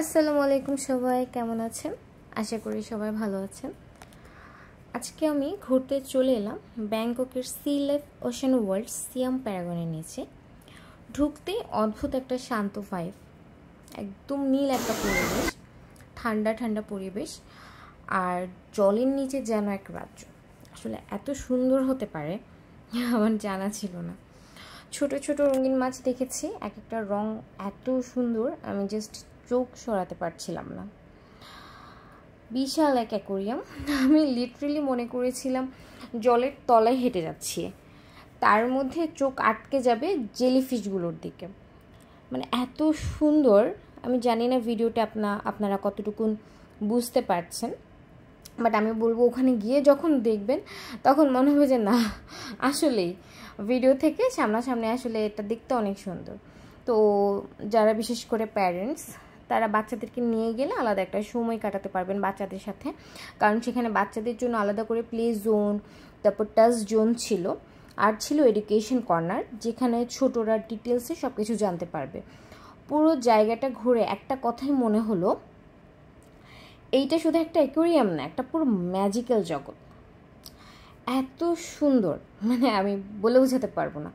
আসসালামু আলাইকুম সবাই, কেমন আছেন? আশা করি সবাই ভালো আছেন। আজকে আমি ঘুরতে চলে এলাম ব্যাংককের সি লাইফ ওশেন ওয়ার্ল্ড সিয়াম প্যারাগনের নিচে। ঢুকতে অদ্ভুত একটা শান্ত ভাইব, একদম নীল একটা পরিবেশ, ঠান্ডা ঠান্ডা পরিবেশ, আর জলের নিচে যেন এক রাজ্য। আসলে এত সুন্দর হতে পারে আমার জানা ছিল না। ছোট ছোট রঙিন মাছ দেখেছি, এক একটা রং এত সুন্দর, আমি জাস্ট চোখ সরাতে পারছিলাম না। বিশাল এক অ্যাকোরিয়াম, আমি লিটারেলি মনে করেছিলাম জলের তলায় হেঁটে যাচ্ছি, তার মধ্যে চোখ আটকে যাবে জেলিফিশগুলোর দিকে। মানে এত সুন্দর। আমি জানি না ভিডিওটা আপনারা কতটুকু বুঝতে পারছেন, বাট আমি বলবো ওখানে গিয়ে যখন দেখবেন তখন মনে হবে যে না, আসলেই ভিডিও থেকে সামনাসামনি আসলে এটা দেখতে অনেক সুন্দর। তো যারা বিশেষ করে প্যারেন্টস, তারা বাচ্চাদেরকে নিয়ে গেলে আলাদা একটা সময় কাটাতে পারবেন বাচ্চাদের সাথে, কারণ সেখানে বাচ্চাদের জন্য আলাদা করে প্লে জোন, তারপর টাচ জোন ছিল, আর ছিল এডুকেশন কর্নার, যেখানে ছোটরা ডিটেলসে সব কিছু জানতে পারবে। পুরো জায়গাটা ঘুরে একটা কথাই মনে হলো, এইটা শুধু একটা অ্যাকোয়ারিয়াম না, একটা পুরো ম্যাজিক্যাল জগৎ। এত সুন্দর, মানে আমি বলে বোঝাতে পারবো না।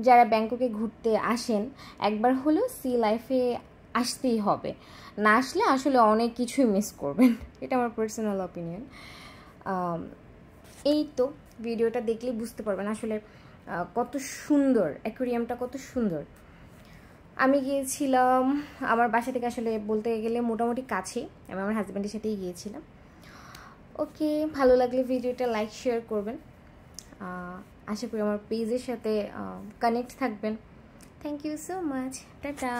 যারা ব্যাংককে ঘুরতে আসেন একবার হলেও সি লাইফে আসতেই হবে, না আসলে আসলে অনেক কিছুই মিস করবেন। এটা আমার পার্সোনাল অপিনিয়ন। এই তো ভিডিওটা দেখলেই বুঝতে পারবেন আসলে কত সুন্দর অ্যাকোয়ারিয়ামটা, কত সুন্দর। আমি গিয়েছিলাম আমার বাসা থেকে, আসলে বলতে গেলে মোটামুটি কাছেই, আমি আমার হাজব্যান্ডের সাথেই গিয়েছিলাম। ওকে, ভালো লাগলে ভিডিওটা লাইক শেয়ার করবেন। আশা করি আমার পেজের সাথে কানেক্ট থাকবেন। Thank you so much, tata,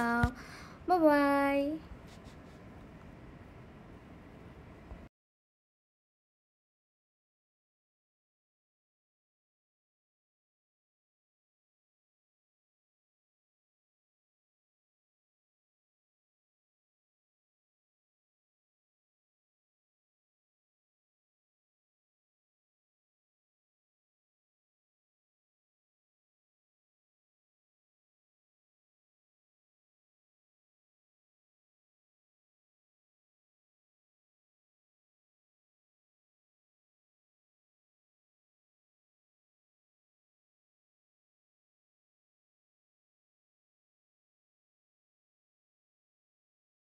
bye by.